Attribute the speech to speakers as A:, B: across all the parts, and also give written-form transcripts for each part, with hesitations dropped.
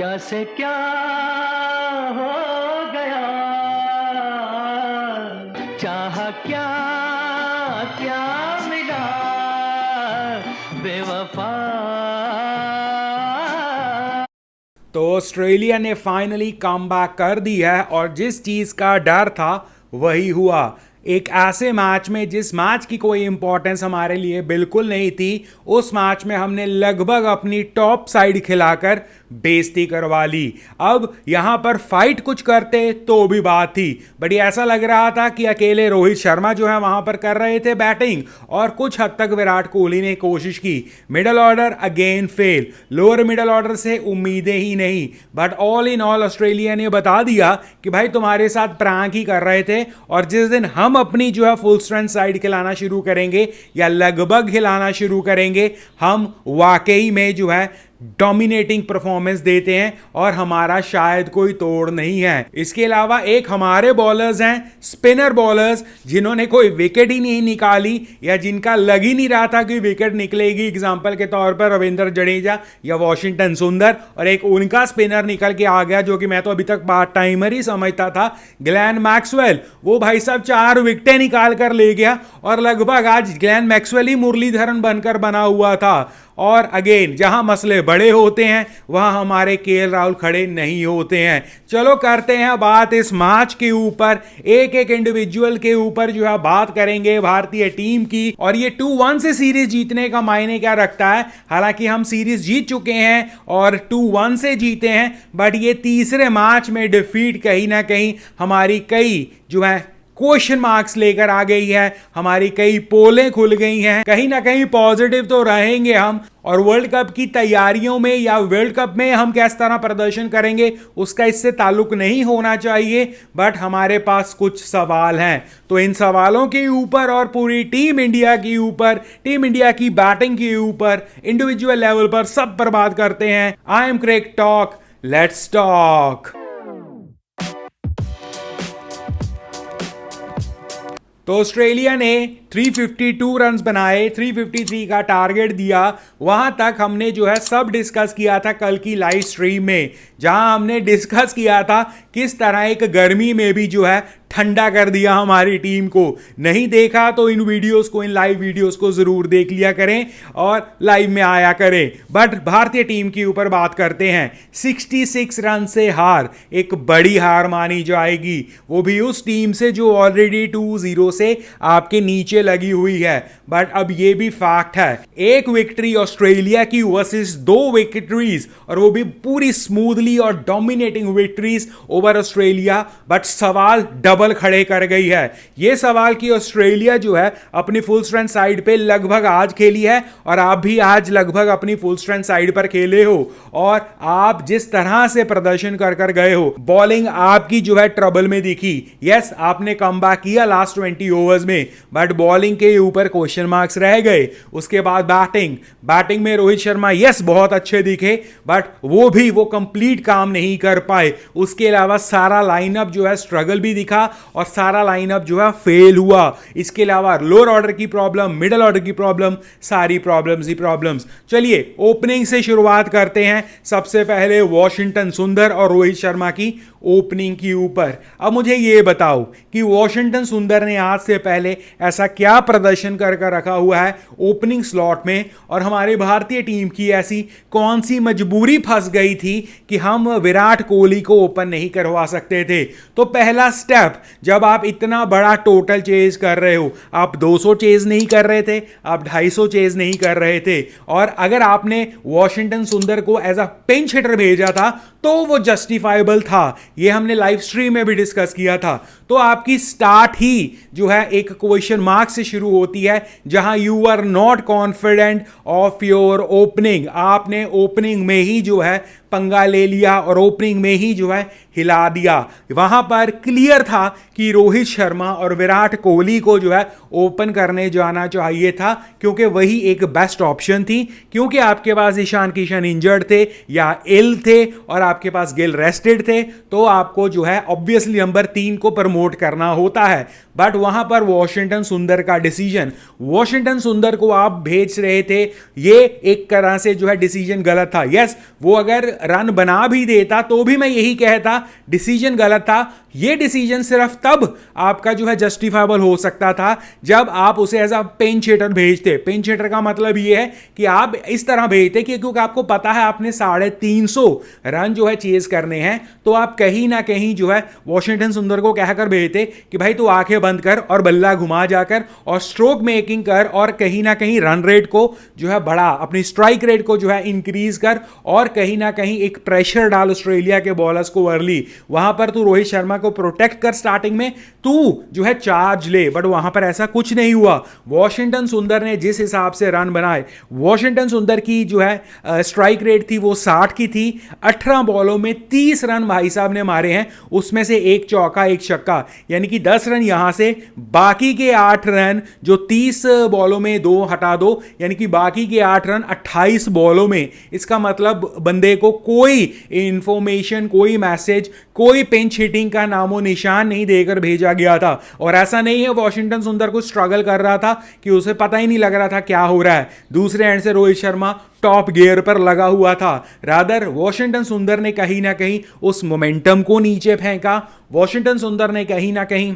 A: क्या से क्या हो गया, चाहा क्या क्या मिला बेवफा।
B: तो ऑस्ट्रेलिया ने फाइनली कमबैक कर दी है और जिस चीज़ का डर था वही हुआ। एक ऐसे मैच में जिस मैच की कोई इंपॉर्टेंस हमारे लिए बिल्कुल नहीं थी, उस मैच में हमने लगभग अपनी टॉप साइड खिलाकर बेइज्जती करवा ली। अब यहां पर फाइट कुछ करते तो भी बात थी, बट ऐसा लग रहा था कि अकेले रोहित शर्मा जो है वहां पर कर रहे थे बैटिंग और कुछ हद तक विराट कोहली ने कोशिश की। Middle order again fail, lower middle order से उम्मीदें ही नहीं। But all in all Australia ने बता दिया कि भाई तुम्हारे साथ प्रैंक ही कर रहे थे, और जिस दिन हम अपनी जो है फुल स्ट्रेंथ साइड खिलाना शुरू करेंगे या लगभग खिलाना शुरू करेंगे, हम वाकई में जो है डोमिनेटिंग परफॉर्मेंस देते हैं और हमारा शायद कोई तोड़ नहीं है। इसके अलावा एक हमारे बॉलर्स हैं, स्पिनर बॉलर्स, जिन्होंने कोई विकेट ही नहीं निकाली या जिनका लग ही नहीं रहा था कि विकेट निकलेगी। एग्जांपल के तौर पर रविंद्र जडेजा या वॉशिंगटन सुंदर, और एक उनका स्पिनर निकल के आ गया जो कि मैं तो अभी तक पार्ट टाइमर ही समझता था, ग्लेन मैक्सवेल। वो भाई साहब 4 विकेटें निकाल कर ले गया और लगभग आज ग्लेन मैक्सवेल ही मुरलीधरन बनकर बना हुआ था। और अगेन जहां मसले बड़े होते हैं वहां हमारे केएल राहुल खड़े नहीं होते हैं। चलो करते हैं बात इस मैच के ऊपर, एक एक इंडिविजुअल के ऊपर जो है बात करेंगे भारतीय टीम की, और ये 2-1 से सीरीज जीतने का मायने क्या रखता है। हालांकि हम सीरीज जीत चुके हैं और 2-1 से जीते हैं, बट ये तीसरे मैच में डिफीट कहीं ना कहीं हमारी कई जो है क्वेश्चन मार्क्स लेकर आ गई है, हमारी कई पोलें खुल गई हैं। कहीं ना कहीं पॉजिटिव तो रहेंगे हम, और वर्ल्ड कप की तैयारियों में या वर्ल्ड कप में हम किस तरह प्रदर्शन करेंगे उसका इससे ताल्लुक नहीं होना चाहिए, बट हमारे पास कुछ सवाल हैं। तो इन सवालों के ऊपर और पूरी टीम इंडिया के ऊपर, टीम इंडिया की बैटिंग के ऊपर, इंडिविजुअल लेवल पर सब पर बात करते हैं। I am Crick Talk, let's talk. तो ऑस्ट्रेलिया ने 352 रन्स बनाए, 353 का टारगेट दिया। वहां तक हमने जो है सब डिस्कस किया था कल की लाइव स्ट्रीम में, जहां हमने डिस्कस किया था किस तरह एक गर्मी में भी जो है ठंडा कर दिया हमारी टीम को। नहीं देखा तो इन वीडियोस को, इन लाइव वीडियोस को जरूर देख लिया करें और लाइव में आया करें। बट भारतीय टीम के ऊपर बात करते हैं। 66 रन से हार, एक बड़ी हार मानी जाएगी, वो भी उस टीम से जो ऑलरेडी 2-0 से आपके नीचे लगी हुई है। बट अब ये भी फैक्ट है, एक विक्ट्री ऑस्ट्रेलिया की वर्सेस 2 विक्ट्रीज, और वो भी पूरी स्मूथली और dominating victories over Australia. But सवाल डबल खड़े कर गई है। ये सवाल कि ऑस्ट्रेलिया जो है अपनी फुल स्ट्रेंथ साइड पे लगभग आज खेली है, और आप भी आज लगभग अपनी फुल स्ट्रेंथ साइड पर खेले हो, और आप जिस तरह से प्रदर्शन कर कर गए हो, बॉलिंग आपकी जो है ट्रबल में दिखी। यस, आपने कमबैक किया लास्ट 20 ओवर्स में, बट बॉलिंग के ऊपर क्वेश्चन मार्क्स रह गए। उसके बाद बैटिंग में रोहित शर्मा यस बहुत अच्छे दिखे, बट वो कंप्लीट काम नहीं कर पाए। उसके अलावा सारा लाइनअप जो है स्ट्रगल भी दिखा और सारा लाइनअप जो है फेल हुआ। इसके अलावा लोअर ऑर्डर की प्रॉब्लम, मिडिल ऑर्डर की प्रॉब्लम, सारी प्रॉब्लम्स ही प्रॉब्लम्स। चलिए ओपनिंग से शुरुआत करते हैं। सबसे पहले वॉशिंगटन सुंदर और रोहित शर्मा की ओपनिंग के ऊपर। अब मुझे यह बताओ कि वॉशिंगटन सुंदर ने आज से पहले ऐसा क्या प्रदर्शन कर रखा हुआ है ओपनिंग स्लॉट में, और हमारी भारतीय टीम की ऐसी कौन सी मजबूरी फंस गई थी कि हम विराट कोहली को ओपन नहीं करवा सकते थे। तो पहला स्टेप, जब आप इतना बड़ा टोटल चेज कर रहे हो, आप 200 चेज नहीं कर रहे थे, आप 250 चेज नहीं कर रहे थे, और अगर आपने वॉशिंगटन सुंदर को एज अ पिंच हिटर भेजा था तो वो जस्टिफाइबल था। ये हमने लाइव स्ट्रीम में भी डिस्कस किया था। तो आपकी स्टार्ट ही जो है एक क्वेश्चन मार्क से शुरू होती है, जहां you are not confident of your opening. आपने ओपनिंग में ही जो है पंगा ले लिया और ओपनिंग में ही जो है हिला दिया। वहां पर क्लियर था कि रोहित शर्मा और विराट कोहली को जो है ओपन करने जाना चाहिए था, क्योंकि वही एक बेस्ट ऑप्शन थी। क्योंकि आपके पास ईशान किशन इंजर्ड थे या इल थे और आपके पास गिल रेस्टेड थे, तो आपको जो है ऑब्वियसली नंबर 3 को प्रमोट करना होता है। बट वहां पर वॉशिंगटन सुंदर का डिसीजन, वॉशिंगटन सुंदर को आप भेज रहे थे, ये एक तरह से जो है डिसीजन गलत था। यस, वो अगर रन बना भी देता तो भी मैं यही कहता डिसीजन गलत था। ये डिसीजन सिर्फ तब आपका जो है जस्टिफाइबल हो सकता था जब आप उसे एज अ पिंच हिटर भेजते। पिंच हिटर का मतलब ये है कि आप इस तरह भेजते कि क्योंकि आपको पता है आपने 350 रन जो है चेज करने हैं, तो आप कहीं ना कहीं जो है वॉशिंगटन सुंदर को कहकर भेजते कि भाई तू आंखें बंद कर और बल्ला घुमा जाकर और स्ट्रोक मेकिंग कर और कहीं ना कहीं रन रेट को जो है बढ़ा, अपनी स्ट्राइक रेट को जो है इंक्रीज कर और कहीं ना कहीं एक प्रेशर डाल ऑस्ट्रेलिया के बॉलर्स को अर्ली। वहां पर तू रोहित शर्मा को प्रोटेक्ट कर, स्टार्टिंग में तू जो है चार्ज ले, बट वहां पर ऐसा कुछ नहीं हुआ। वॉशिंगटन सुंदर ने जिस हिसाब से रन बनाए, वॉशिंगटन सुंदर की जो है स्ट्राइक रेट थी वो 60 की थी। 18 बॉलों में 30 रन भाई साहब ने मारे हैं, उसमें से एक चौका एक छक्का, यानी कि 10 रन यहां से, बाकी के 8 रन जो 30 बॉलों में 2 हटा दो, यानी कि बाकी के 8 रन 28 बॉलों में। इसका मतलब बंदे को कोई इंफॉर्मेशन, कोई मैसेज, कोई पिंच हिटिंग का नामो निशान नहीं देकर भेजा गया था। और ऐसा नहीं है वॉशिंगटन सुंदर को स्ट्रगल कर रहा था कि उसे पता ही नहीं लग रहा था क्या हो रहा है। दूसरे एंड से रोहित शर्मा टॉप गियर पर लगा हुआ था। रादर वॉशिंगटन सुंदर ने कहीं ना कहीं उस मोमेंटम को नीचे फेंका। वॉशिंगटन सुंदर ने कहीं ना कहीं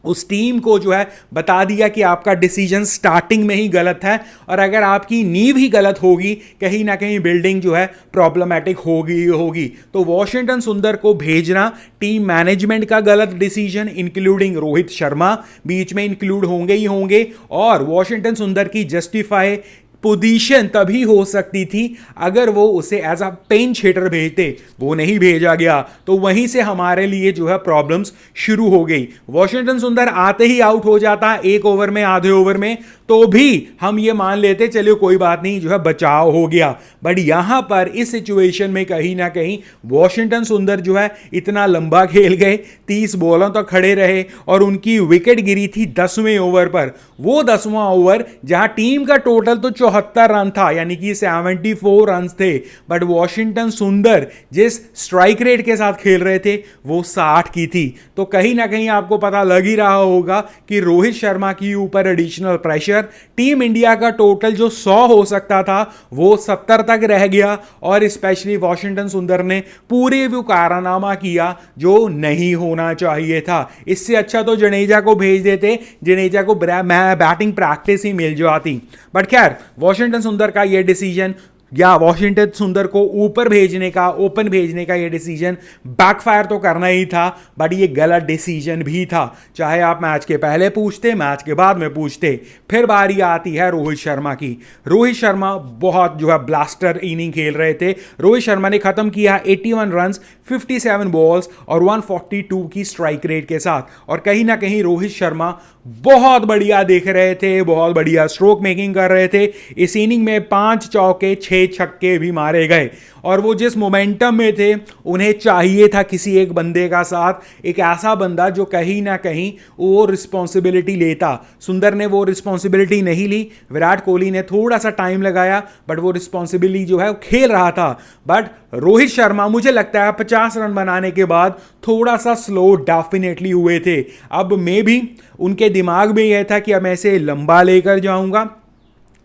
B: उस टीम को जो है बता दिया कि आपका डिसीजन स्टार्टिंग में ही गलत है, और अगर आपकी नींव ही गलत होगी कहीं ना कहीं बिल्डिंग जो है प्रॉब्लमेटिक होगी। तो वॉशिंगटन सुंदर को भेजना टीम मैनेजमेंट का गलत डिसीजन, इंक्लूडिंग रोहित शर्मा बीच में इंक्लूड होंगे ही होंगे। और वॉशिंगटन सुंदर की जस्टिफाई पोजीशन तभी हो सकती थी अगर वो उसे एज अ पिंच हिटर भेजते, वो नहीं भेजा गया, तो वहीं से हमारे लिए जो है प्रॉब्लम्स शुरू हो गई। वॉशिंगटन सुंदर आते ही आउट हो जाता एक ओवर में, आधे ओवर में, तो भी हम ये मान लेते चलिए कोई बात नहीं, जो है बचाव हो गया। बट यहां पर इस सिचुएशन में कहीं ना कहीं वॉशिंगटन सुंदर जो है इतना लंबा खेल गए, 30 बॉलों तक खड़े रहे और उनकी विकेट गिरी थी 10वें ओवर पर। वो 10वां ओवर जहां टीम का टोटल तो 74 रन था, यानी कि 74 रन थे, बट वॉशिंगटन सुंदर जिस स्ट्राइक रेट के साथ खेल रहे थे वो 60 की थी। तो कहीं ना कहीं आपको पता लग ही रहा होगा कि रोहित शर्मा के ऊपर एडिशनल प्रेशर, टीम इंडिया का टोटल जो 100 हो सकता था वो 70 तक रह गया। और स्पेशली वॉशिंगटन सुंदर ने पूरे वो कारनामा किया जो नहीं होना चाहिए था। इससे अच्छा तो जडेजा को भेज देते, जडेजा को बैटिंग प्रैक्टिस ही मिल जाती। बट खैर वॉशिंगटन सुंदर का यह डिसीजन, या वॉशिंगटन सुंदर को ऊपर भेजने का, ओपन भेजने का ये डिसीजन बैकफायर तो करना ही था, बट ये गलत डिसीजन भी था। चाहे आप मैच के पहले पूछते, मैच के बाद में पूछते। फिर बारी आती है रोहित शर्मा की। रोहित शर्मा बहुत जो है ब्लास्टर इनिंग खेल रहे थे। रोहित शर्मा ने खत्म किया 81 रन, 57 बॉल्स और 142 की स्ट्राइक रेट के साथ। और कहीं ना कहीं रोहित शर्मा बहुत बढ़िया दिख रहे थे, बहुत बढ़िया स्ट्रोक मेकिंग कर रहे थे। इस इनिंग में 5 चौके 6 छक्के भी मारे गए, और वो जिस मोमेंटम में थे उन्हें चाहिए था किसी एक बंदे का साथ, एक ऐसा बंदा जो कहीं ना कहीं वो रिस्पॉन्सिबिलिटी लेता। सुंदर ने वो रिस्पॉन्सिबिलिटी नहीं ली, विराट कोहली ने थोड़ा सा टाइम लगाया, बट वो रिस्पॉन्सिबिलिटी जो है वो खेल रहा था। बट रोहित शर्मा मुझे लगता है 50 रन बनाने के बाद थोड़ा सा स्लो डेफिनेटली हुए थे। अब मे भी उनके दिमाग में यह था कि अब मैं इसे लंबा लेकर जाऊंगा,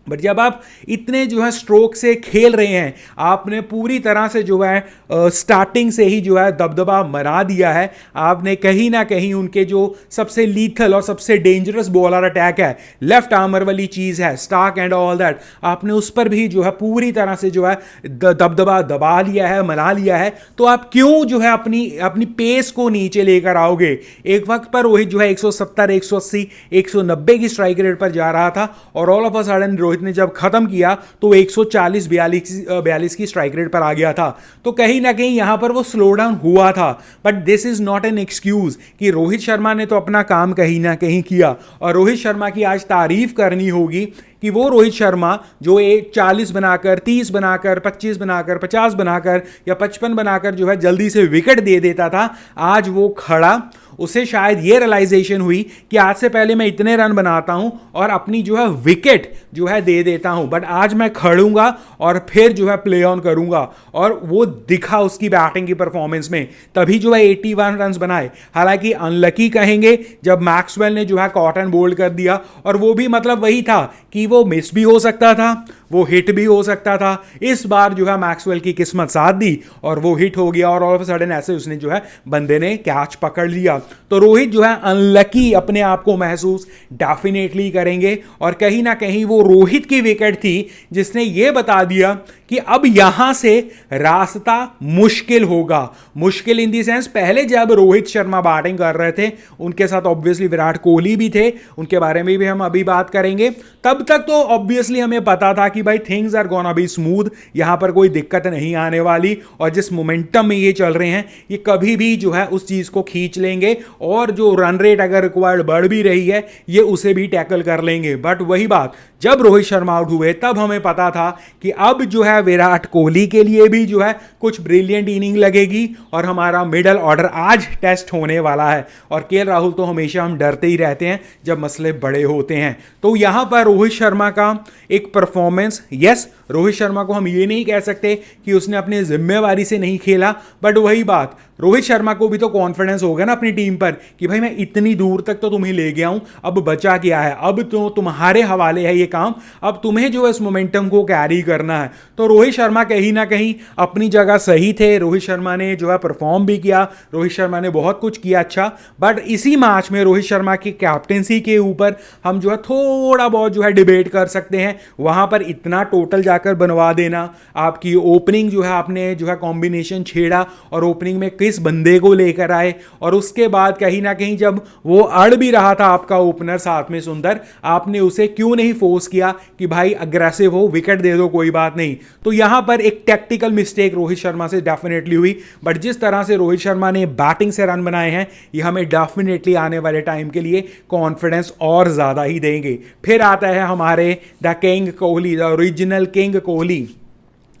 B: बट जब आप इतने जो है स्ट्रोक से खेल रहे हैं, आपने पूरी तरह से जो है स्टार्टिंग से ही जो है दबदबा मरा दिया है। आपने कहीं ना कहीं उनके जो सबसे लीथल और सबसे डेंजरस बॉलर अटैक है, लेफ्ट आर्मर वाली चीज़ है, स्टार्क एंड ऑल दैट, आपने उस पर भी जो है पूरी तरह से जो है दबदबा दबा लिया है, मना लिया है। तो आप क्यों जो है अपनी पेस को नीचे लेकर आओगे? एक वक्त पर रोहित जो है 170, 180, 190 की स्ट्राइक रेट पर जा रहा था, और all of a sudden Rohit ने जब खत्म किया तो 140, 42 की स्ट्राइक रेट पर आ गया था। तो कहीं ना कहीं यहां पर वो स्लो डाउन हुआ था। But this is not an excuse कि रोहित शर्मा ने तो अपना काम कहीं ना कहीं किया, और रोहित शर्मा की आज तारीफ करनी होगी कि वो रोहित शर्मा जो 40 बनाकर, 30 बनाकर, 25 बनाकर, 50 बनाकर या 55 बनाकर जो है जल्दी से विकेट दे देता था, आज वो खड़ा उसे शायद ये रियलाइजेशन हुई कि आज से पहले मैं इतने रन बनाता हूं और अपनी जो है विकेट जो है दे देता हूं, बट आज मैं खड़ूंगा और फिर जो है प्ले ऑन करूंगा, और वो दिखा उसकी बैटिंग की परफॉर्मेंस में, तभी जो है 81 रन बनाए। हालांकि अनलकी कहेंगे जब मैक्सवेल ने जो है कॉट एंड बोल्ड कर दिया, और वो भी मतलब वही था कि वो मिस भी हो सकता था, वो हिट भी हो सकता था। इस बार जो है मैक्सवेल की किस्मत साथ दी और वो हिट हो गया, और ऑल ऑफ सडन ऐसे उसने जो है बंदे ने कैच पकड़ लिया। तो रोहित जो है अनलकी अपने आप को महसूस डेफिनेटली करेंगे, और कहीं ना कहीं वो रोहित की विकेट थी जिसने ये बता दिया कि अब यहां से रास्ता मुश्किल होगा। मुश्किल इन दी सेंस, पहले जब रोहित शर्मा बैटिंग कर रहे थे उनके साथ ऑब्वियसली विराट कोहली भी थे, उनके बारे में भी हम अभी बात करेंगे, तब तक तो ऑब्वियसली हमें पता था कि भाई things are gonna be smooth, यहां पर कोई दिक्कत नहीं आने वाली, और जिस मोमेंटम में ये चल रहे हैं ये कभी भी जो है उस चीज को खींच लेंगे, और जो रन रेट अगर रिक्वायर्ड बढ़ भी रही है ये उसे भी टैकल कर लेंगे। बट वही बात, जब रोहित शर्मा आउट हुए तब हमें पता था कि अब जो है विराट कोहली के लिए भी जो है कुछ ब्रिलियंट इनिंग लगेगी, और हमारा मिडल ऑर्डर आज टेस्ट होने वाला है। और केएल राहुल तो हमेशा हम डरते ही रहते हैं जब मसले बड़े होते हैं। तो यहां पर रोहित शर्मा का एक परफॉर्मेंस, यस रोहित शर्मा को हम ये नहीं कह सकते कि उसने अपनी जिम्मेवारी से नहीं खेला, बट वही बात, रोहित शर्मा को भी तो कॉन्फिडेंस होगा ना अपनी टीम पर कि भाई मैं इतनी दूर तक तो तुम्हें ले गया हूं, अब बचा क्या है, अब तो तुम्हारे हवाले है ये काम, अब तुम्हें जो है इस मोमेंटम को कैरी करना है। तो रोहित शर्मा कहीं ना कहीं अपनी जगह सही थे, रोहित शर्मा ने जो है परफॉर्म भी किया, रोहित शर्मा ने बहुत कुछ किया अच्छा। बट इसी मैच में रोहित शर्मा की कैप्टेंसी के ऊपर हम जो है थोड़ा बहुत जो है डिबेट कर सकते हैं। वहां पर इतना टोटल जाकर बनवा देना, आपकी ओपनिंग जो है आपने जो है कॉम्बिनेशन छेड़ा और ओपनिंग में किस बंदे को लेकर आए, और उसके बाद कहीं ना कहीं जब वो अड़ भी रहा था आपका ओपनर साथ में सुंदर, आपने उसे क्यों नहीं फोर्स किया कि भाई अग्रेसिव हो, विकेट दे दो कोई बात नहीं। तो यहां पर एक टेक्टिकल मिस्टेक रोहित शर्मा से डेफिनेटली हुई, बट जिस तरह से रोहित शर्मा ने बैटिंग से रन बनाए हैं ये हमें डेफिनेटली आने वाले टाइम के लिए कॉन्फिडेंस और ज्यादा ही देंगे। फिर आता है हमारे the king Kohli, the original king Kohli,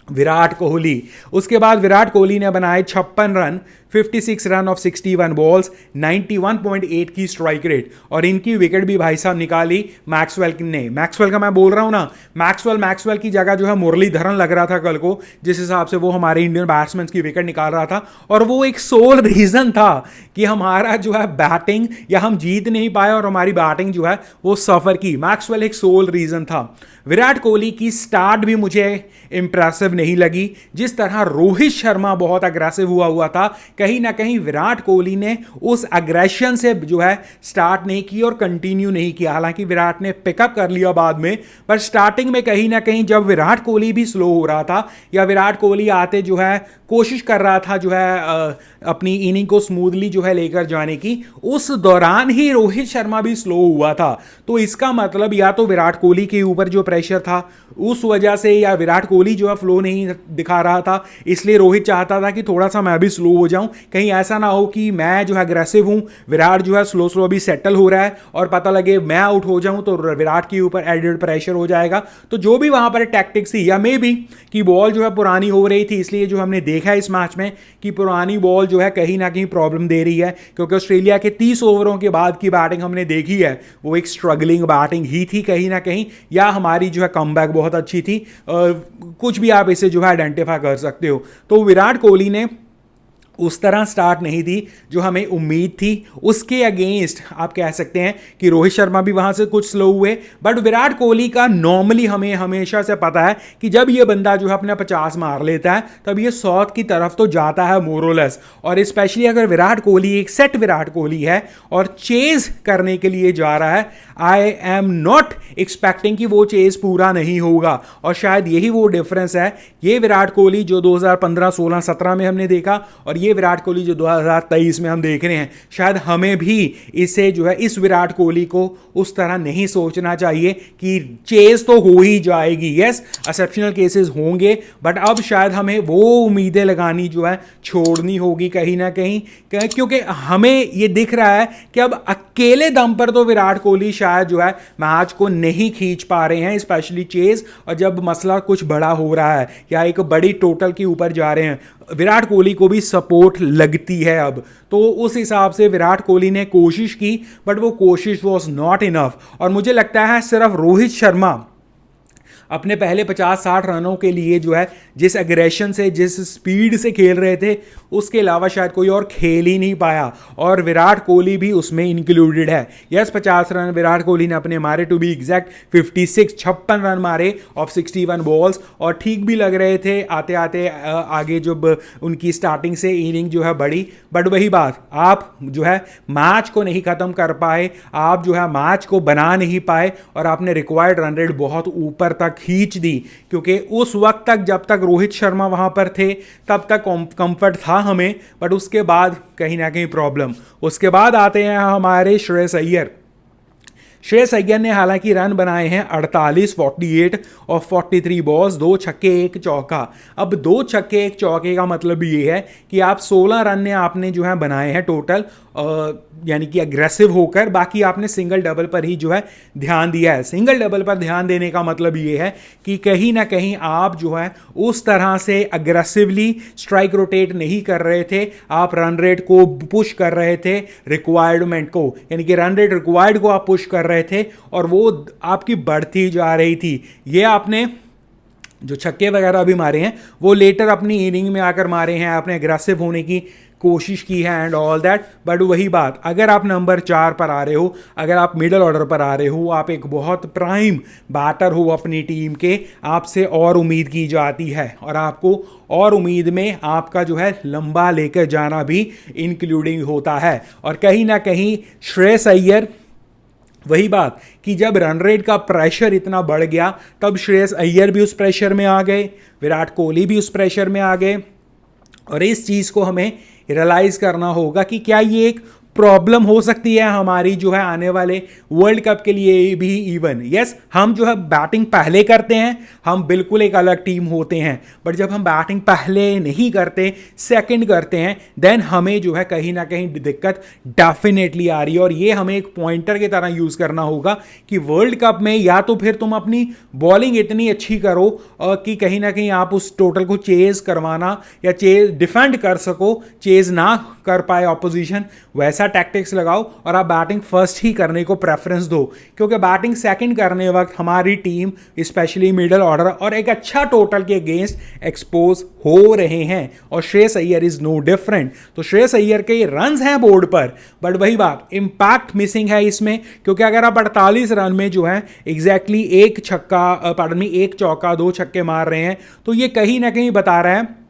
B: Virat Kohli. उसके बाद विराट कोहली ने बनाए 56 रन, 56 रन ऑफ 61 बॉल्स, 91.8 की स्ट्राइक रेट, और इनकी विकेट भी भाई साहब निकाली मैक्सवेल ने। मैक्सवेल का मैं बोल रहा हूं ना, मैक्सवेल की जगह जो है मुरलीधरन लग रहा था कल को, जिस हिसाब से वो हमारे इंडियन बैट्समैन की विकेट निकाल रहा था, और वो एक सोल रीजन था कि हमारा जो है बैटिंग या हम जीत नहीं पाए और हमारी बैटिंग जो है वो सफर की। मैक्सवेल एक सोल रीजन था। विराट कोहली की स्टार्ट भी मुझे इंप्रेसिव नहीं लगी, जिस तरह रोहित शर्मा बहुत अग्रेसिव हुआ था, कहीं ना कहीं विराट कोहली ने उस अग्रेशन से जो है स्टार्ट नहीं की और कंटिन्यू नहीं किया। हालांकि विराट ने पिकअप कर लिया बाद में, पर स्टार्टिंग में कहीं ना कहीं जब विराट कोहली भी स्लो हो रहा था या विराट कोहली आते जो है कोशिश कर रहा था जो है अपनी इनिंग को स्मूथली जो है लेकर जाने की, उस दौरान ही रोहित शर्मा भी स्लो हुआ था। तो इसका मतलब या तो विराट कोहली के ऊपर जो प्रेशर था उस वजह से, या विराट कोहली जो है फ्लो नहीं दिखा रहा था, इसलिए रोहित चाहता था कि थोड़ा सा मैं भी स्लो हो जाऊं, कहीं ऐसा ना हो कि मैं जो है अग्रेसिव हूं, विराट जो है स्लो स्लो अभी सेटल हो रहा है और पता लगे मैं आउट हो जाऊं तो विराट के ऊपर एडेड प्रेशर हो जाएगा। तो जो भी वहां पर टैक्टिक्स थी, या मे बी कि बॉल जो है पुरानी हो रही थी, इसलिए जो हमने देखा है इस मैच में कि पुरानी बॉल जो है कहीं ना कहीं प्रॉब्लम दे रही है, क्योंकि ऑस्ट्रेलिया के 30 ओवरों के बाद की बैटिंग हमने देखी है वो एक स्ट्रगलिंग बैटिंग ही थी कहीं ना कहीं, या हमारी जो है कमबैक बहुत अच्छी थी, कुछ भी आप इसे जो है आइडेंटिफाई कर सकते हो। तो विराट कोहली ने उस तरह स्टार्ट नहीं दी जो हमें उम्मीद थी। उसके अगेंस्ट आप कह सकते हैं कि रोहित शर्मा भी वहां से कुछ स्लो हुए, बट विराट कोहली का नॉर्मली हमें हमेशा से पता है कि जब ये बंदा जो है अपना 50 मार लेता है तब ये 100 की तरफ तो जाता है मोरलेस। और स्पेशली अगर विराट कोहली एक सेट विराट कोहली है और चेज करने के लिए जा रहा है, आई एम नॉट एक्सपेक्टिंग कि वो चेज पूरा नहीं होगा। और शायद यही वो डिफरेंस है, ये विराट कोहली जो 2015, 16, 17 में हमने देखा और ये विराट कोहली जो 2023 में हम देख रहे हैं, शायद हमें भी इसे जो है इस विराट कोहली को उस तरह नहीं सोचना चाहिए कि चेज तो हो ही जाएगी। यस, एक्सेप्शनल केसेस होंगे, बट अब शायद हमें वो उम्मीदें लगानी जो है छोड़नी होगी कहीं ना कहीं, क्योंकि हमें ये दिख रहा है कि अब अकेले दम पर तो विराट कोहली शायद जो है मैच को नहीं खींच पा रहे हैं, स्पेशली चेज, और जब मसला कुछ बड़ा हो रहा है या एक बड़ी टोटल के ऊपर जा रहे हैं। विराट कोहली को भी सपोर्ट लगती है अब। तो उस हिसाब से विराट कोहली ने कोशिश की, बट वो कोशिश वॉज नॉट इनफ। और मुझे लगता है सिर्फ रोहित शर्मा अपने पहले 50-60 रनों के लिए जो है जिस एग्रेशन से, जिस स्पीड से खेल रहे थे, उसके अलावा शायद कोई और खेल ही नहीं पाया। और विराट कोहली भी उसमें इंक्लूडेड है। यस, 50 रन विराट कोहली ने अपने मारे, टू बी एग्जैक्ट 56 रन मारे ऑफ 61 बॉल्स, और ठीक भी लग रहे थे आते आते आगे जब उनकी स्टार्टिंग से इनिंग जो है बढ़ी। बट वही बात, आप जो है मैच को नहीं ख़त्म कर पाए, आप जो है मैच को बना नहीं पाए, और आपने रिक्वायर्ड रन रेट बहुत ऊपर तक खींच दी। क्योंकि उस वक्त तक जब तक रोहित शर्मा वहां पर थे तब तक कंफर्ट था हमें, बट उसके बाद कहीं ना कहीं प्रॉब्लम। उसके बाद आते हैं हमारे श्रेयस अय्यर। श्रेयस अय्यर ने हालांकि रन बनाए हैं 48, 48 और 43 बॉल्स, 2 छक्के 1 चौका। अब 2 छक्के 1 चौके का मतलब ये है कि आप 16 रन ने आपने जो है बनाए हैं टोटल, यानी कि अग्रेसिव होकर। बाकी आपने सिंगल डबल पर ही जो है ध्यान दिया है। सिंगल डबल पर ध्यान देने का मतलब ये है कि कहीं ना कहीं आप जो है उस तरह से अग्रेसिवली स्ट्राइक रोटेट नहीं कर रहे थे, आप रन रेट को पुश कर रहे थे, रिक्वायरमेंट को, यानी कि रन रेट रिक्वायर्ड को आप पुश कर रहे थे, और वो आपकी बढ़ती जा रही थी। ये आपने जो छक्के वगैरह भी मारे हैं वो लेटर अपनी इनिंग में आकर मारे हैं, आपने अग्रेसिव होने की कोशिश की है एंड ऑल दैट। बट वही बात, अगर आप नंबर 4 पर आ रहे हो, अगर आप मिडल ऑर्डर पर आ रहे हो, आप एक बहुत प्राइम बैटर हो अपनी टीम के, आपसे और उम्मीद की जाती है, और आपको और उम्मीद में आपका जो है लंबा लेकर जाना भी इंक्लूडिंग होता है। और कहीं ना कहीं श्रेयस अय्यर, वही बात कि जब रन रेट का प्रेशर इतना बढ़ गया तब श्रेयस अय्यर भी उस प्रेशर में आ गए, विराट कोहली भी उस प्रेशर में आ गए। और इस चीज़ को हमें रियलाइज़ करना होगा कि क्या ये एक प्रॉब्लम हो सकती है हमारी जो है आने वाले वर्ल्ड कप के लिए भी इवन। यस, हम जो है बैटिंग पहले करते हैं, हम बिल्कुल एक अलग टीम होते हैं, बट जब हम बैटिंग पहले नहीं करते, सेकंड करते हैं, देन हमें जो है कहीं ना कहीं दिक्कत डेफिनेटली आ रही है। और ये हमें एक पॉइंटर की तरह यूज़ करना होगा कि वर्ल्ड कप में या तो फिर तुम अपनी बॉलिंग इतनी अच्छी करो कि कहीं ना कहीं आप उस टोटल को चेज करवाना या चेज डिफेंड कर सको, चेज ना कर पाए ऑपोजिशन, वैसा टैक्टिक्स लगाओ और आप बैटिंग फर्स्ट ही करने को प्रेफरेंस दो। क्योंकि बैटिंग सेकंड करने वक्त हमारी टीम स्पेशली मिडल ऑर्डर और एक अच्छा टोटल के अगेंस्ट एक्सपोज हो रहे हैं, और Shreyas Iyer is no different. तो श्रेयस अय्यर के रन्स हैं बोर्ड पर, बट वही बात, इंपैक्ट मिसिंग है इसमें। क्योंकि अगर आप 48 रन में जो है एग्जैक्टली एक चौका 2 छक्के मार रहे हैं, तो ये कहीं ना कहीं बता रहा है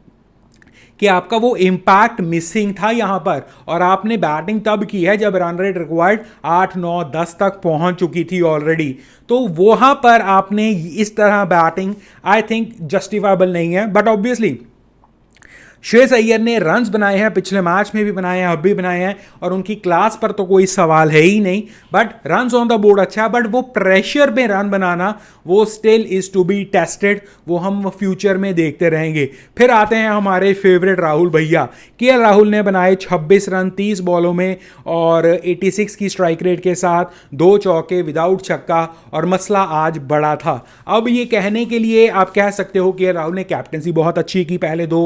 B: कि आपका वो इंपैक्ट मिसिंग था यहां पर। और आपने बैटिंग तब की है जब रन रेट रिक्वायर्ड 8, 9, 10 तक पहुंच चुकी थी ऑलरेडी। तो वहां पर आपने इस तरह बैटिंग आई थिंक जस्टिफाइबल नहीं है। बट ऑब्वियसली श्रेयस अय्यर ने रन्स बनाए हैं, पिछले मैच में भी बनाए हैं, अब भी बनाए हैं, और उनकी क्लास पर तो कोई सवाल है ही नहीं। But runs on the board अच्छा है, बट वो प्रेशर में रन बनाना वो still is to be tested, वो हम फ्यूचर में देखते रहेंगे। फिर आते हैं हमारे फेवरेट राहुल भैया। केएल राहुल ने बनाए 26 रन 30 बॉलों में और 86 की स्ट्राइक रेट के साथ, 2 चौके विदाउट छक्का, और मसला आज बड़ा था। अब ये कहने के लिए आप कह सकते हो कि राहुल ने कैप्टनसी बहुत अच्छी की पहले 2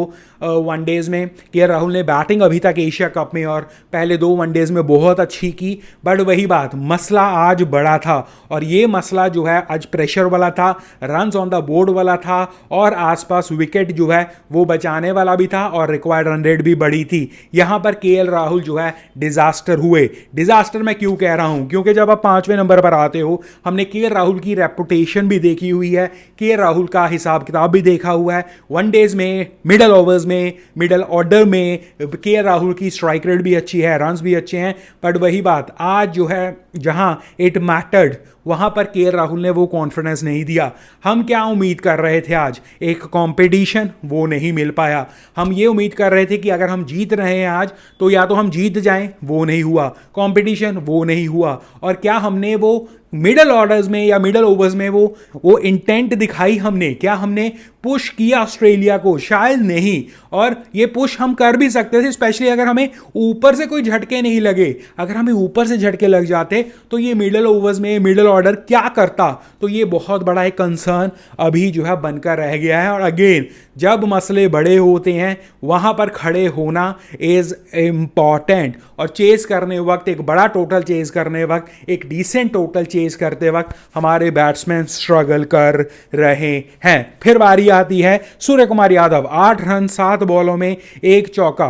B: वनडेज में, केएल राहुल ने बैटिंग अभी तक एशिया कप में और पहले 2 वनडेज में बहुत अच्छी की। बट वही बात, मसला आज बड़ा था, और ये मसला जो है आज प्रेशर वाला था, रन्स ऑन द बोर्ड वाला था, और आसपास विकेट जो है वो बचाने वाला भी था, और रिक्वायर्ड रन रेट भी बड़ी थी। यहां पर केएल राहुल जो है डिजास्टर हुए। डिजास्टर मैं क्यों कह रहा हूं? क्योंकि जब आप 5वें नंबर पर आते हो, हमने केएल राहुल की रेपुटेशन भी देखी हुई है, केएल राहुल का हिसाब किताब भी देखा हुआ है। वनडेज में, मिडल ओवर्स में, मिडल ऑर्डर में केएल राहुल की स्ट्राइक रेट भी अच्छी है, रन्स भी अच्छे हैं। बट वही बात, आज जो है जहां इट मैटर्ड वहां पर केएल राहुल ने वो कॉन्फिडेंस नहीं दिया। हम क्या उम्मीद कर रहे थे आज? एक कंपटीशन, वो नहीं मिल पाया। हम ये उम्मीद कर रहे थे कि अगर हम जीत रहे हैं आज तो या तो हम जीत जाएं, वो नहीं हुआ। कंपटीशन, वो नहीं हुआ। और क्या हमने वो मिडल ऑर्डर्स में या मिडल ओवर्स में वो इंटेंट दिखाई हमने? क्या हमने पुश किया ऑस्ट्रेलिया को? शायद नहीं। और ये पुश हम कर भी सकते थे, स्पेशली अगर हमें ऊपर से कोई झटके नहीं लगे। अगर हमें ऊपर से झटके लग जाते तो ये मिडल ओवर्स में मिडल ऑर्डर क्या करता, तो ये बहुत बड़ा एक कंसर्न अभी जो है बनकर रह गया है। और अगेन, जब मसले बड़े होते हैं वहां पर खड़े होना इज इंपॉर्टेंट। और चेस करने वक्त, एक बड़ा टोटल चेस करने वक्त, एक डिसेंट टोटल चेस करते वक्त हमारे बैट्समैन स्ट्रगल कर रहे हैं। फिर बारी आती है सूर्य कुमार यादव, 8 रन 7 बॉलों में 1 चौका।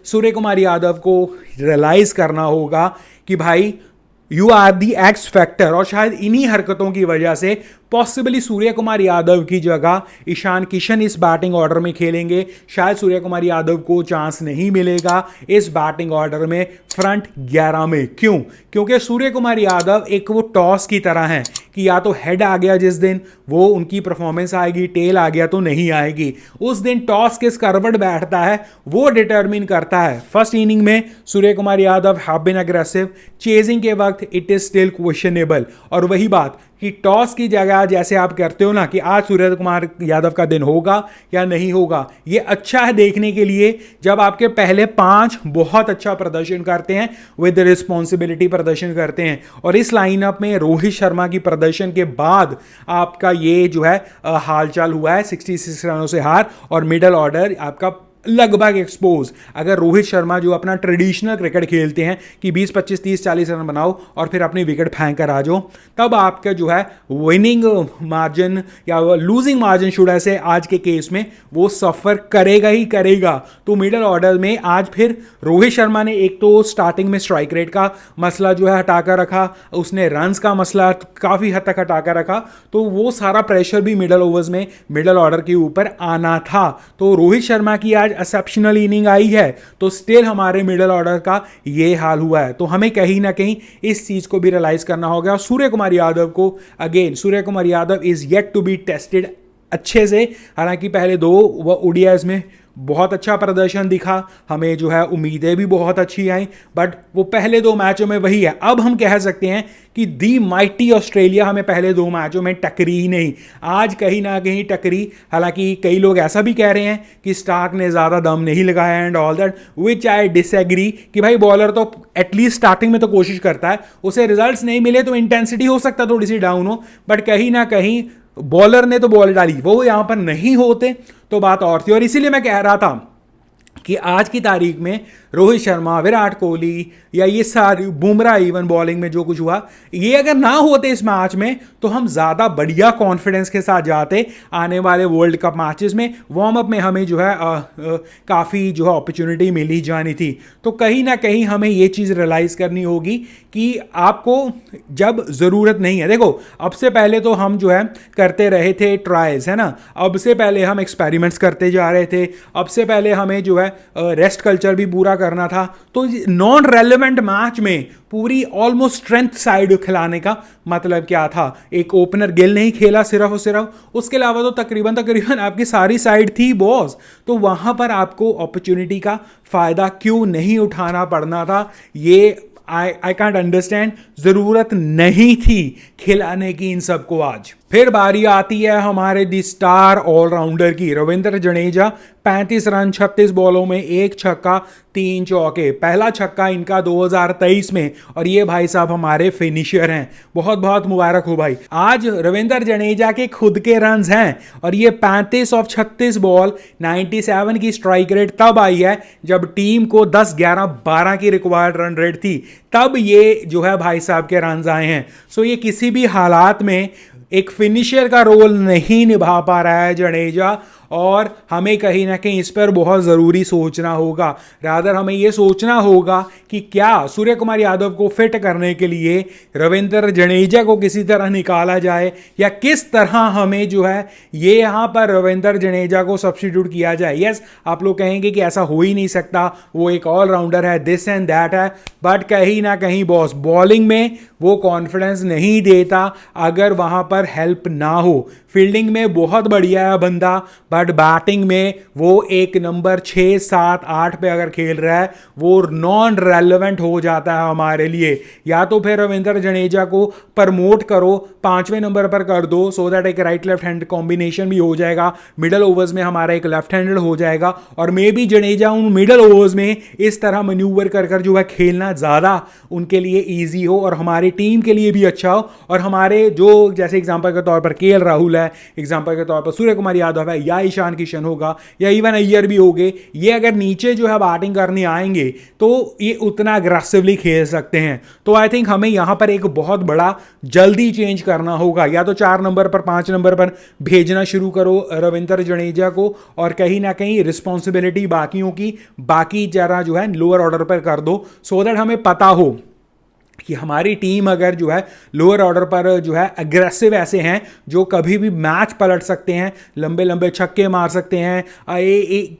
B: सूर्य कुमार यादव को रियलाइज करना होगा कि भाई you are the X factor, और शायद इन्हीं हरकतों की वजह से पॉसिबली सूर्य कुमार यादव की जगह ईशान किशन इस बैटिंग ऑर्डर में खेलेंगे। शायद सूर्य कुमार यादव को चांस नहीं मिलेगा इस बैटिंग ऑर्डर में फ्रंट 11 में। क्यों? क्योंकि सूर्य कुमार यादव एक वो टॉस की तरह हैं कि या तो हेड आ गया जिस दिन वो उनकी परफॉर्मेंस आएगी, टेल आ गया तो नहीं आएगी। उस दिन टॉस किस करवट बैठता है वो डिटरमिन करता है। फर्स्ट इनिंग में Surya Kumar Yadav have been aggressive, chasing के वक्त इट इज स्टिल क्वेश्चनेबल। और वही बात कि टॉस की जगह जैसे आप करते हो ना कि आज सूर्य कुमार यादव का दिन होगा या नहीं होगा, ये अच्छा है देखने के लिए जब आपके पहले 5 बहुत अच्छा प्रदर्शन करते हैं, विद रिस्पॉन्सिबिलिटी प्रदर्शन करते हैं। और इस लाइनअप में रोहित शर्मा की प्रदर्शन के बाद आपका ये जो है हालचाल हुआ है, 66 रनों से हार, और मिडल ऑर्डर आपका लगभग एक्सपोज। अगर रोहित शर्मा जो अपना ट्रेडिशनल क्रिकेट खेलते हैं कि 20 25 30 40 रन बनाओ और फिर अपनी विकेट फेंक कर आ जाओ, तब आपका जो है विनिंग मार्जिन या लूजिंग मार्जिन शुड ऐसे आज के केस में वो सफ़र करेगा ही करेगा। तो मिडल ऑर्डर में आज फिर रोहित शर्मा ने एक तो स्टार्टिंग में स्ट्राइक रेट का मसला जो है हटाकर रखा, उसने रन्स का मसला काफ़ी हद तक हटाकर रखा, तो वो सारा प्रेशर भी मिडल ओवर्स में मिडल ऑर्डर के ऊपर आना था। तो रोहित शर्मा की आज एक्सेप्शनल इनिंग आई है, तो स्टिल हमारे मिडल ऑर्डर का ये हाल हुआ है। तो हमें कहीं ना कहीं इस चीज को भी रियलाइज करना होगा। और सूर्य कुमार यादव को again, Surya Kumar Yadav is yet to be tested अच्छे से। हालांकि पहले 2 ओडीआईज में बहुत अच्छा प्रदर्शन दिखा, हमें जो है उम्मीदें भी बहुत अच्छी आई, बट वो पहले 2 मैचों में वही है। अब हम कह सकते हैं कि दी माइटी ऑस्ट्रेलिया हमें पहले 2 मैचों में टकरी ही नहीं, आज कहीं ना कहीं टकरी। हालांकि कई लोग ऐसा भी कह रहे हैं कि स्टार्क ने ज़्यादा दम नहीं लगाया and all that, which I disagree. कि भाई बॉलर तो एटलीस्ट स्टार्टिंग में तो कोशिश करता है, उसे रिजल्ट्स नहीं मिले तो इंटेंसिटी हो सकता है थोड़ी सी डाउन हो, बट कहीं ना कहीं बॉलर ने तो बॉल डाली, वो यहां पर नहीं होते तो बात और थी। और इसीलिए मैं कह रहा था कि आज की तारीख में रोहित शर्मा, विराट कोहली या ये सारी बुमराह इवन बॉलिंग में जो कुछ हुआ, ये अगर ना होते इस मैच में तो हम ज़्यादा बढ़िया कॉन्फिडेंस के साथ जाते आने वाले वर्ल्ड कप मैचेस में। वार्म अप में हमें जो है काफ़ी जो है अपॉर्चुनिटी मिली जानी थी। तो कहीं ना कहीं हमें ये चीज़ रियलाइज़ करनी होगी कि आपको जब ज़रूरत नहीं है, देखो अब से पहले तो हम जो है करते रहे थे ट्रायल्स, है ना, अब से पहले हम एक्सपेरिमेंट्स करते जा रहे थे, अब से पहले हमें जो है रेस्ट कल्चर भी पूरा करना था। तो नॉन रेलेवेंट मैच में पूरी ऑलमोस्ट स्ट्रेंथ साइड खिलाने का मतलब क्या था? एक ओपनर गिल नहीं खेला सिर्फ और सिर्फ, उसके अलावा तो तकरीबन आपकी सारी साइड थी बॉस। तो वहां पर आपको अपॉर्चुनिटी का फायदा क्यों नहीं उठाना पड़ना था? ये आई कांट अंडरस्टैंड। जरूरत नहीं थी खिलाने की इन सबको आज। फिर बारी आती है हमारे दी स्टार ऑलराउंडर की, रविंद्र जडेजा, 35 रन 36 बॉलों में 1 छक्का 3 चौके। पहला छक्का इनका 2023 में, और ये भाई साहब हमारे फिनिशर हैं, बहुत बहुत मुबारक हो भाई। आज रविंद्र जडेजा के खुद के रन्स हैं, और ये 35 ऑफ 36 बॉल 97 की स्ट्राइक रेट तब आई है जब टीम को 10 11 12 की रिक्वायर्ड रन रेट थी, तब ये जो है भाई साहब के रन्स आए हैं। सो ये किसी भी हालात में एक फिनिशर का रोल नहीं निभा पा रहा है जडेजा, और हमें कहीं ना कहीं इस पर बहुत ज़रूरी सोचना होगा। रादर हमें यह सोचना होगा कि क्या सूर्य कुमार यादव को फिट करने के लिए रविंद्र जडेजा को किसी तरह निकाला जाए, या किस तरह हमें जो है ये यहाँ पर रविंद्र जडेजा को सब्स्टिट्यूट किया जाए। यस, आप लोग कहेंगे कि ऐसा हो ही नहीं सकता, वो एक ऑलराउंडर है, दिस एंड दैट है, बट कहीं ना कहीं बॉस बॉलिंग में वो कॉन्फिडेंस नहीं देता अगर वहाँ पर हेल्प ना हो। फील्डिंग में बहुत बढ़िया है बंदा, बट बट बैटिंग में वो एक नंबर 6, 7, 8 पे अगर खेल रहा है वो नॉन रेलेवेंट हो जाता है हमारे लिए। या तो फिर रविंद्र जडेजा को प्रमोट करो, 5वें नंबर पर कर दो, सो दैट एक राइट लेफ्ट हैंड कॉम्बिनेशन भी हो जाएगा, मिडल ओवर्स में हमारा एक लेफ्ट हैंडेड हो जाएगा, और मे बी जडेजा उन मिडल ओवर्स में इस तरह मैन्यूवर कर कर जो है खेलना ज़्यादा उनके लिए ईजी हो और हमारी टीम के लिए भी अच्छा हो। और हमारे जो जैसे एग्जांपल के तौर पर केएल राहुल है, एग्जांपल के तौर पर सूर्य कुमार यादव है, या ईशान किशन होगा, या इवन अय्यर भी होंगे, ये अगर नीचे जो है बैटिंग करने आएंगे तो ये उतना अग्रेसिवली खेल सकते हैं। तो आई थिंक हमें यहां पर एक बहुत बड़ा जल्दी चेंज करना होगा, या तो 4 नंबर पर 5 नंबर पर भेजना शुरू करो रविंद्र जडेजा को, और कहीं ना कहीं रिस्पॉन्सिबिलिटी बाकियों की बाकी जरा जो है लोअर ऑर्डर पर कर दो, सो दैट हमें पता हो कि हमारी टीम अगर जो है लोअर ऑर्डर पर जो है अग्रेसिव ऐसे हैं जो कभी भी मैच पलट सकते हैं, लंबे लंबे छक्के मार सकते हैं,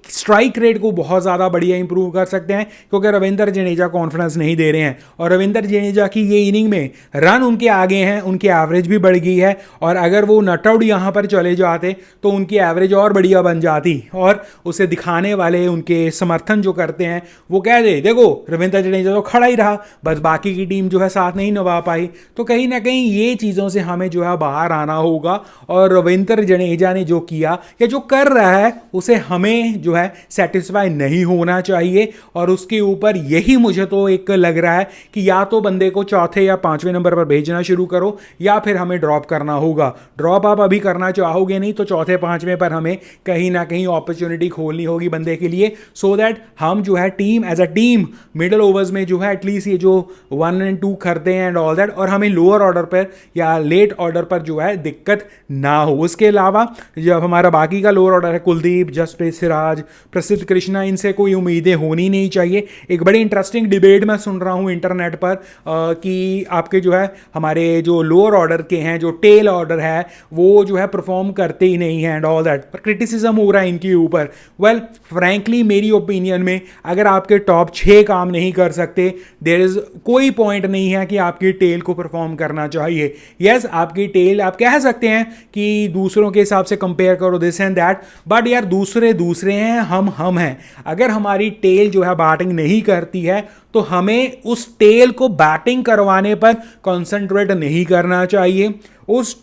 B: स्ट्राइक रेट को बहुत ज़्यादा बढ़िया इंप्रूव कर सकते हैं, क्योंकि रविंद्र जडेजा कॉन्फिडेंस नहीं दे रहे हैं। और रविंद्र जडेजा की ये इनिंग में रन उनके आगे हैं, उनकी एवरेज भी बढ़ गई है, और अगर वो नट आउट यहाँ पर चले जाते तो उनकी एवरेज और बढ़िया बन जाती, और उसे दिखाने वाले उनके समर्थन जो करते हैं वो कह दे देखो रविंद्र जडेजा तो खड़ा ही रहा, बस बाकी की टीम जो है साथ नहीं निभा पाई। तो कहीं ना कहीं ये चीज़ों से हमें जो है बाहर आना होगा, और रविंद्र जडेजा ने जो किया या जो कर रहा है उसे हमें जो है सेटिस्फाई नहीं होना चाहिए। और उसके ऊपर यही मुझे तो एक लग रहा है कि या तो बंदे को 4थे या 5वें नंबर पर भेजना शुरू करो, या फिर हमें ड्रॉप करना होगा। ड्रॉप आप अभी करना चाहोगे नहीं तो 4थे 5वें पर हमें कहीं ना कहीं अपॉर्चुनिटी खोलनी होगी बंदे के लिए, सो दैट हम जो है team as a team middle overs में जो है एटलीस्ट ये जो 1 और 2 करते हैं एंड ऑल दैट, और हमें लोअर ऑर्डर पर या लेट ऑर्डर पर जो है दिक्कत ना हो। उसके अलावा जब हमारा बाकी का लोअर ऑर्डर है, कुलदीप, जसप्रीत सिराज, प्रसिद्ध कृष्णा, इनसे कोई उम्मीदें होनी नहीं चाहिए। एक बड़ी इंटरेस्टिंग डिबेट मैं सुन रहा हूँ इंटरनेट पर कि आपके जो है हमारे जो लोअर ऑर्डर के हैं, जो टेल ऑर्डर है, वो जो है परफॉर्म करते ही नहीं है एंड ऑल दैट, पर क्रिटिसिज्म हो रहा है इनके ऊपर। वेल फ्रैंकली मेरी ओपिनियन में अगर आपके टॉप 6 काम नहीं कर सकते, देयर इज कोई पॉइंट नहीं है कि आपकी टेल को परफॉर्म करना चाहिए। यस आपकी टेल आप कह सकते हैं कि दूसरों के हिसाब से कंपेयर करो दिस एंड दैट, बट यार दूसरे हैं, हम हैं। अगर हमारी टेल जो है बैटिंग नहीं करती है तो हमें उस टेल को बैटिंग करवाने पर कंसंट्रेट नहीं करना चाहिए। उस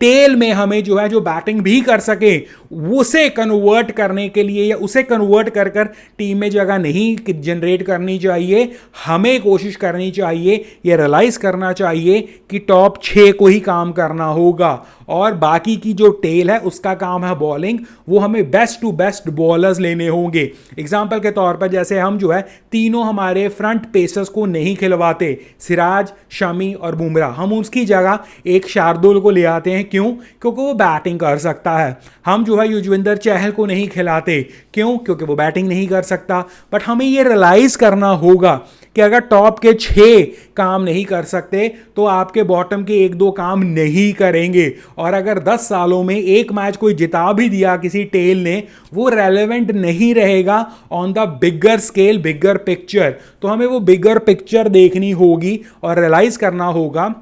B: टेल में हमें जो है जो बैटिंग भी कर सके उसे कन्वर्ट करने के लिए या उसे कन्वर्ट कर कर टीम में जगह नहीं जनरेट करनी चाहिए। हमें कोशिश करनी चाहिए, ये रियलाइज करना चाहिए कि टॉप 6 को ही काम करना होगा, और बाकी की जो टेल है उसका काम है बॉलिंग, वो हमें बेस्ट टू बेस्ट बॉलर्स लेने होंगे। एग्जाम्पल के तौर पर जैसे हम जो है तीनों हमारे फ्रंट पेसर्स को नहीं खिलवाते, सिराज, शमी और बुमराह, हम उसकी जगह एक शार्दुल को ले आते हैं। क्यों? क्योंकि वो बैटिंग कर सकता है। हम जो है युजवेंद्र चहल को नहीं खिलाते, क्यों? क्योंकि वो बैटिंग नहीं कर सकता। बट हमें ये रियलाइज करना होगा कि अगर टॉप के 6 काम नहीं कर सकते तो आपके बॉटम के 1-2 काम नहीं करेंगे। और अगर 10 सालों में एक मैच कोई जिता भी दिया किसी टेल ने, वो रेलेवेंट नहीं रहेगा on the bigger scale, bigger picture. तो हमें वो बिगर पिक्चर देखनी होगी और रियलाइज करना होगा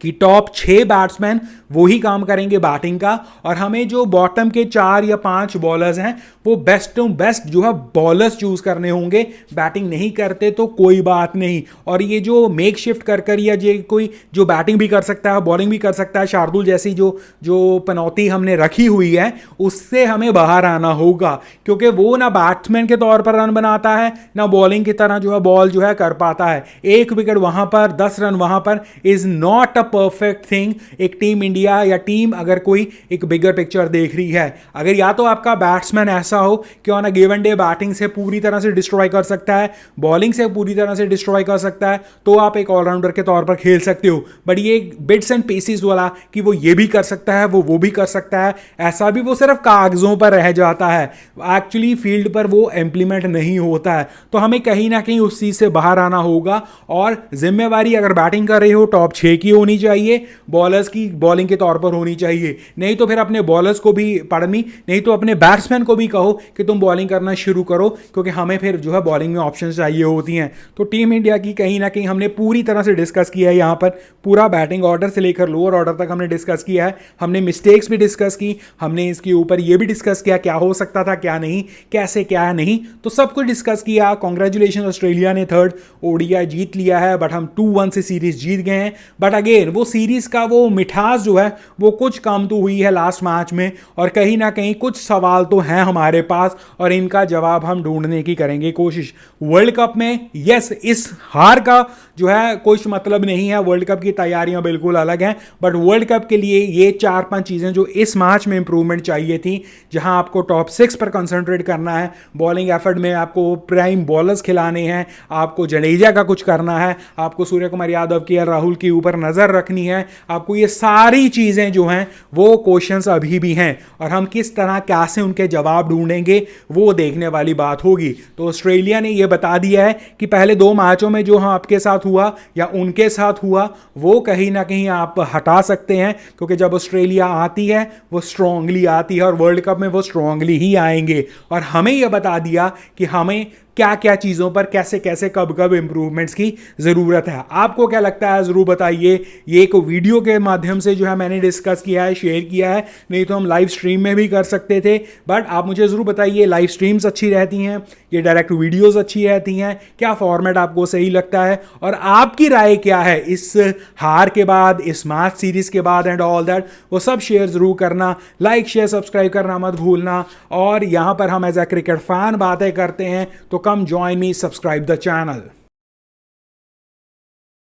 B: कि टॉप 6 बैट्समैन वही काम करेंगे बैटिंग का, और हमें जो बॉटम के 4 या 5 बॉलर्स हैं वो बेस्ट टू बेस्ट जो है बॉलर्स चूज करने होंगे। बैटिंग नहीं करते तो कोई बात नहीं, और ये जो मेक शिफ्ट कर कर या जो कोई जो बैटिंग भी कर सकता है बॉलिंग भी कर सकता है, शार्दुल जैसी जो पनौती हमने रखी हुई है, उससे हमें बाहर आना होगा। क्योंकि वो ना बैट्समैन के तौर पर रन बनाता है, ना बॉलिंग की तरह जो है बॉल जो है कर पाता है। 1 विकेट वहां पर, 10 रन वहां पर is not a perfect thing. एक टीम इंडिया या टीम अगर कोई एक बिगर पिक्चर देख रही है, अगर या तो आपका बैट्समैन ऐसा हो कि on a given day batting से पूरी तरह से डिस्ट्रॉय कर सकता है, बॉलिंग से पूरी तरह से डिस्ट्रॉय कर सकता है, तो आप एक ऑलराउंडर के तौर पर खेल सकते हो। बट ये बिट्स एंड पीसेस वाला कि वो ये भी कर सकता है, वो भी कर सकता है, ऐसा भी वो सिर्फ कागजों पर रह जाता है, एक्चुअली फील्ड पर वो इंप्लीमेंट नहीं होता है। तो हमें कहीं ना कहीं उस चीज से बाहर आना होगा, और जिम्मेवारी अगर बैटिंग कर रहे हो टॉप 6 की होनी होनी चाहिए, बॉलर्स की बॉलिंग के तौर पर होनी चाहिए। नहीं तो फिर अपने बॉलर्स को भी नहीं तो अपने बैट्समैन को भी कहो कि तुम बॉलिंग करना शुरू करो, क्योंकि हमें फिर जो है बॉलिंग में ऑप्शन चाहिए होती हैं। तो टीम इंडिया की कहीं ना कहीं हमने पूरी तरह से डिस्कस किया है, यहाँ पर पूरा बैटिंग ऑर्डर से लेकर लोअर ऑर्डर तक हमने डिस्कस किया है। हमने मिस्टेक्स भी डिस्कस की, हमने इसके ऊपर ये भी डिस्कस किया क्या हो सकता था क्या नहीं, कैसे क्या नहीं, तो सब कुछ डिस्कस किया। कॉन्ग्रेचुलेशन, ऑस्ट्रेलिया ने थर्ड ओडीआई जीत लिया है, बट हम 2-1 से सीरीज जीत गए हैं। बट अगेन वो सीरीज का वो मिठास जो है वो कुछ कम तो हुई है लास्ट मैच में, और कहीं ना कहीं कुछ सवाल तो हैं हमारे पास और इनका जवाब हम ढूंढने की करेंगे कोशिश। वर्ल्ड कप में यस, इस हार का जो है कुछ मतलब नहीं है, वर्ल्ड कप की तैयारियां बिल्कुल अलग हैं, बट वर्ल्ड कप के लिए ये 4-5 चीजें जो इस मैच में इंप्रूवमेंट चाहिए थी, जहां आपको टॉप 6 पर कंसंट्रेट करना है, बॉलिंग एफर्ट में आपको प्राइम बॉलर्स खिलाने हैं, आपको जडेजा का कुछ करना है, आपको सूर्य कुमार यादव की, राहुल के ऊपर नजर रखनी है, आपको ये सारी चीजें जो हैं वो क्वेश्चंस अभी भी हैं, और हम किस तरह कैसे उनके जवाब ढूंढेंगे वो देखने वाली बात होगी। तो ऑस्ट्रेलिया ने ये बता दिया है कि पहले 2 मैचों में जो आपके साथ हुआ या उनके साथ हुआ वो कहीं ना कहीं आप हटा सकते हैं, क्योंकि जब ऑस्ट्रेलिया आती है वो स्ट्रांगली आती है और वर्ल्ड कप में वो स्ट्रांगली ही आएंगे। और हमें यह बता दिया कि हमें क्या क्या चीज़ों पर कैसे कैसे कब कब इंप्रूवमेंट्स की ज़रूरत है। आपको क्या लगता है ज़रूर बताइए। ये एक वीडियो के माध्यम से जो है मैंने डिस्कस किया है, शेयर किया है, नहीं तो हम लाइव स्ट्रीम में भी कर सकते थे, बट आप मुझे ज़रूर बताइए लाइव स्ट्रीम्स अच्छी रहती हैं, ये डायरेक्ट वीडियोज़ अच्छी रहती हैं, क्या फॉर्मेट आपको सही लगता है, और आपकी राय क्या है इस हार के बाद, इस मैच सीरीज़ के बाद एंड ऑल दैट, वो सब शेयर ज़रूर करना। लाइक शेयर सब्सक्राइब करना मत भूलना। और यहाँ पर हम एज ए क्रिकेट फैन बातें करते हैं, तो come join me, subscribe the channel.